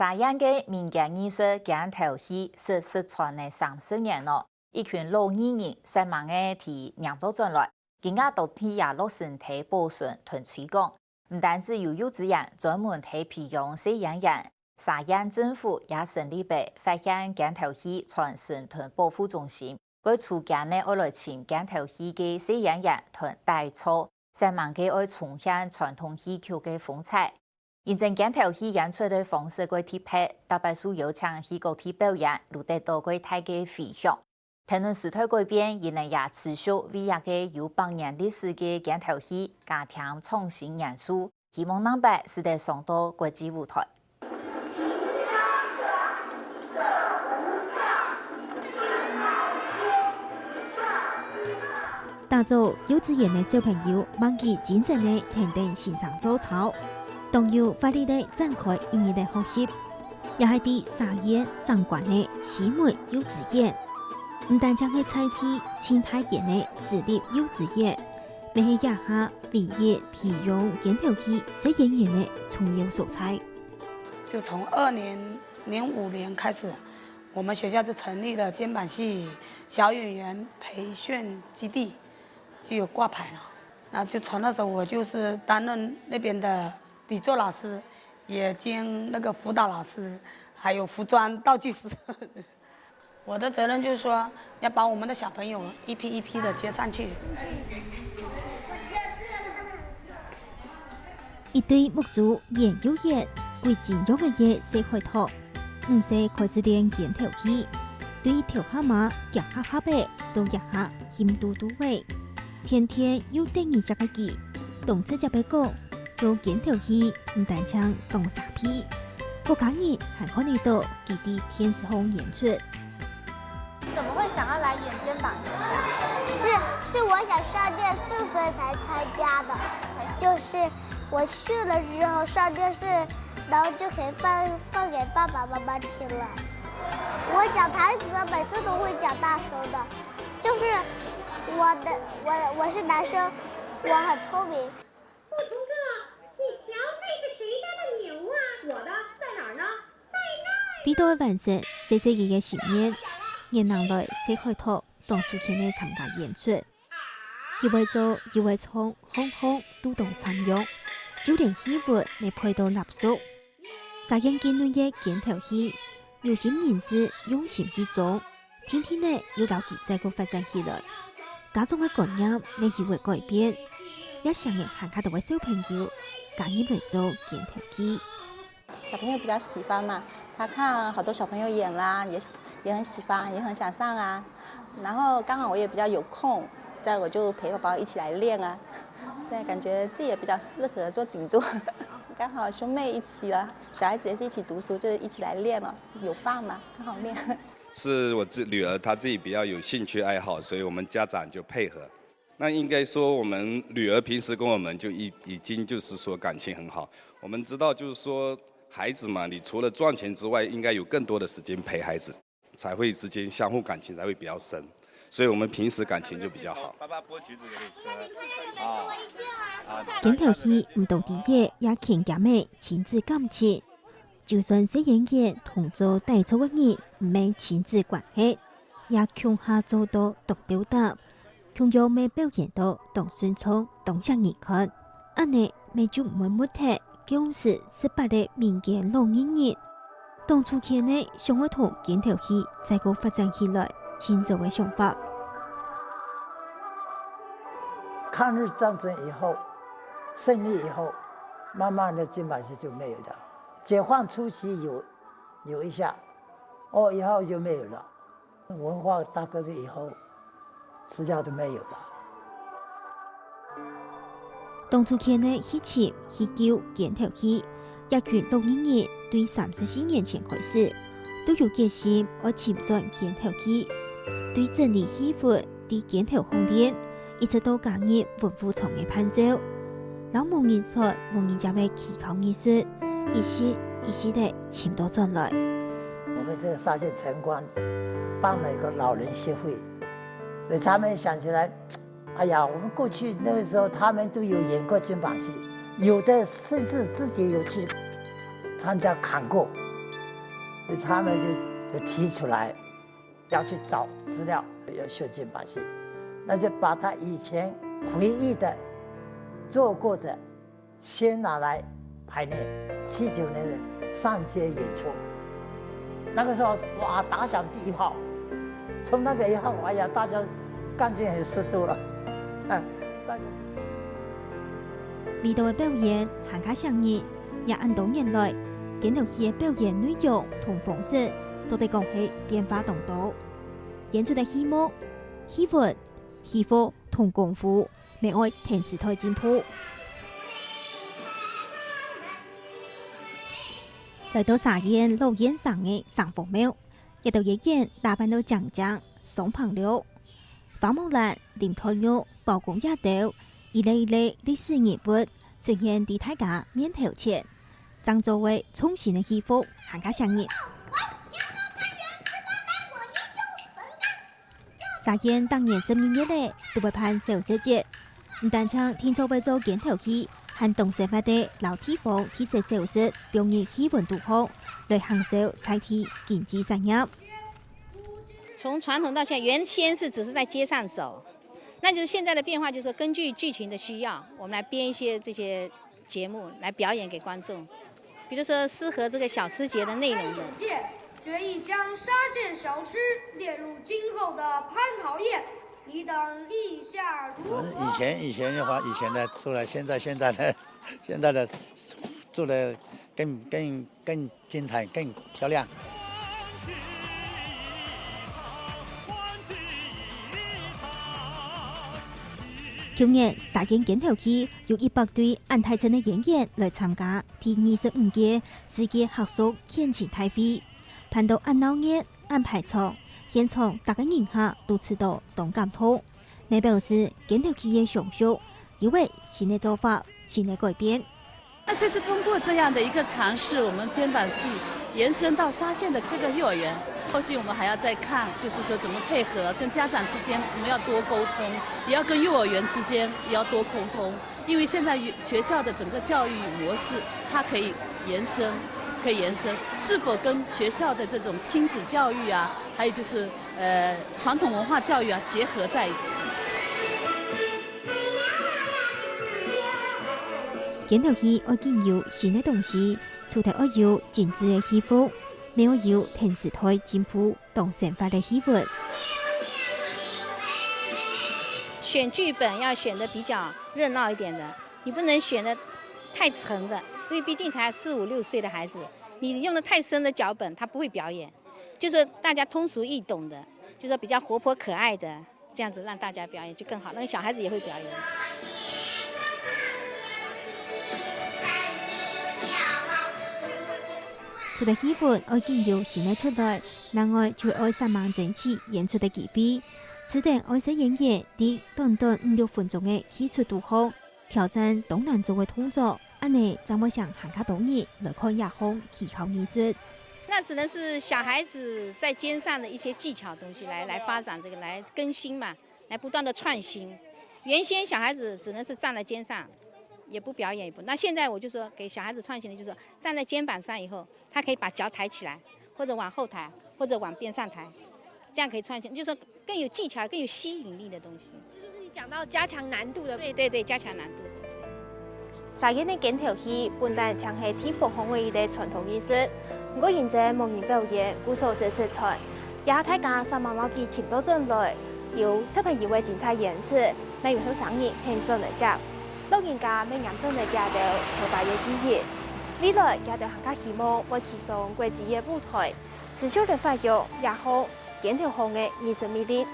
这样的民间艺术镜头戏是失传的30年了。一群老艺人失忙的提让到进来，更加都替亚落身体保存同推广。唔单止有幼稚园专门替培养小演员，沙县政府也成立了发现镜头戏传承同保护中心，为出家呢爱来请镜头戏的小演员同带操，失忙嘅爱重现传统戏曲的风采。现正镜头戏演出的方式嘅贴拍，大多数有请戏曲体表演，录得到嘅大嘅回响。谈论时代改变，仍然也持续为一个有100年历史的镜头戏加添创新元素，希望能把使得上到国际舞台。打造幼稚園的小朋友忘記精神的田地線上早操，當有法律的展開意義的學習，也係啲沙縣上關的西門幼稚園。唔單將係採替清太縣的私立幼稚園，咪係也下唯一培養鏡頭戲小演員的重要素材。就從2005年開始，我們學校就成立了肩膀戲小演員培訓基地。就有挂牌了，那就從那時候我就是擔任那邊的底座老師，也兼那個輔導老師，還有服裝道具師。我的責任就是說，要把我們的小朋友一批一批的接上去。一對木族研究員為盡用嘅嘢社會圖，唔使開始練鏡頭戲，對條蛤蟆夾下下背都一下힘嘟嘟位。天天要定一隻嘅字，動出隻鼻哥，做鏡頭戲唔單唱動傻批，個家人還可以到基地天使紅演出。怎麼會想要來演肩膀戲？是我想上電視所以才參加的，就是我去了之後上電視，然後就可以放給爸爸媽媽聽了。我講台詞每次都會講大聲的，就是。我是男生，我很聰明。傅同志，你瞧那是誰家的牛啊？我的在哪兒呢？在那。呢度嘅晚上，細細嘅嘅前面，人能來社會圖當主見嘅參加演出，一位做一位唱，行行都當參與，就連戲活未配到納俗。沙縣見到嘅鏡頭戲，有心人士用心去做，天天呢要留意這個發展起來。家中嘅觀念你以為改變，也想人喊卡到位小朋友，趕緊嚟做鏡頭戲。小朋友比較喜歡嘛，他看好多小朋友演啦，也很喜歡，也很想上啊。然後剛好我也比較有空，再我就陪寶寶一起來練啊。現在感覺自己也比較適合做底座，剛好兄妹一起了，小孩子也是一起讀書，就是一起來練了，有伴嘛，剛好練。是我女兒她自己比較有興趣愛好，所以我們家長就配合。那應該說我們女兒平時跟我們就已經就是說感情很好。我們知道就是說孩子嘛，你除了賺錢之外，應該有更多的時間陪孩子，才會之間相互感情才會比較深。所以我們平時感情就比較好。爸爸剝橘子給你吃。鏡頭戲唔到啲嘢也強減嘅親子感情。就算小演員同做帶操嘅人唔係親子關係，也強下做到獨表達，強有未表現到當宣傳當向人看。安尼咪就唔會抹睇，講是18嘅民間老演員，當初見呢想要同鏡頭戲再個發展起來，前奏嘅想法。抗日戰爭以後，勝利以後，慢慢的肩膀戲就沒有了。解放初期有一下，以後就沒有了。文化大革命以後，資料都沒有了。當初見呢戲曲、戲劇、鏡頭戲，一群老演員對34年前開始都有決心要前轉鏡頭戲，對整理戲服、啲鏡頭訓練，一直到今日文化創嘅盼照，老蒙人出蒙人家嘅祈求藝術。一時的請到進來。我們這個沙縣城關辦了一個老人協會，所以他們想起來，哎呀，我們過去那個時候，他們都有演過肩膀戲，有的甚至自己有去參加砍過，所以他们就提出来要去找资料，要学金把戏，那就把他以前回忆的、做过的，先拿来排练。79年的上街演出，那个时候哇，打响第一炮，从那个以后，哎呀，大家感情很十足了，大家。味道的表演更加上瘾，也按多年来演头戏的表演内容同方式，做得讲起变化同多。演出的戏目、戏份、戏服同功夫，未爱电视台进步。来到沙燕老演上的上凤庙，一道演员打扮到正正、宋朋柳、花木兰、林黛玉、包公也到，一类历史人物出现在大家面头前，张作为重新的戏服，更加上瘾。沙燕当年11月内都被判小说节，唔但唱天作为做镜头戏。和动手法的老地方特色小说表演气氛都好，来享受采体经济产业。从传统到现在，原先是只是在街上走，那就是现在的变化，就是说根据剧情的需要，我们来编一些这些节目来表演给观众。比如说适合这个小吃节的内容的。决议将沙县小吃列入今后的蟠桃宴。你等意下如何？以前的话，以前的做了，现在的做的更精彩、更漂亮。去年沙燕镜头戏有100对安泰镇的演员来参加第25届世界客属献前大会，盼到按闹热、按排场。现场大家人下都知道同感通，那表示镜头戏的上修，因为新的做法、新的改变。那这次通过这样的一个尝试，我们肩膀戏延伸到沙县的各个幼儿园，后续我们还要再看，就是说怎么配合，跟家长之间我们要多沟通，也要跟幼儿园之间也要多沟通，因为现在学校的整个教育模式，它可以延伸，是否跟学校的这种亲子教育啊，还有就是传统文化教育啊结合在一起。镜头戏要建有新的东西，除了要有精致的戏服，没有有电视台进步同想法的戏份。选剧本要选的比较热闹一点的，你不能选的太沉的。因为毕竟才4、5、6岁的孩子，你用的太深的脚本，他不会表演。就是大家通俗易懂的，就是比较活泼可爱的，这样子让大家表演就更好。那个小孩子也会表演。除了戏份要经由新的出来，另外就要3万整起演出的机会。此等爱使演员伫短5、6分钟的戏出都好，挑战东南做的动作。安尼怎么想喊卡多年来看亚红技巧艺术？那只能是小孩子在肩上的一些技巧东西来发展这个，来更新嘛，来不断的创新。原先小孩子只能是站在肩上，也不表演也不。那现在我就说给小孩子创新的，就是说站在肩膀上以后，他可以把脚抬起来，或者往后抬，或者往边上抬，这样可以创新，就是说更有技巧、更有吸引力的东西。这就是你讲到加强难度的。对，加强难度。沙燕的镜头戏本来常系地方风味的传统艺术，不过现在模拟表演古所色色彩，也大家3万毛几请到进来，有小朋友的精彩演出，每月上映很准来接，老人家每年准来接到头大的记忆，未来也到更加希望会骑上国际的舞台，持续的发扬也好镜头行的艺术魅力。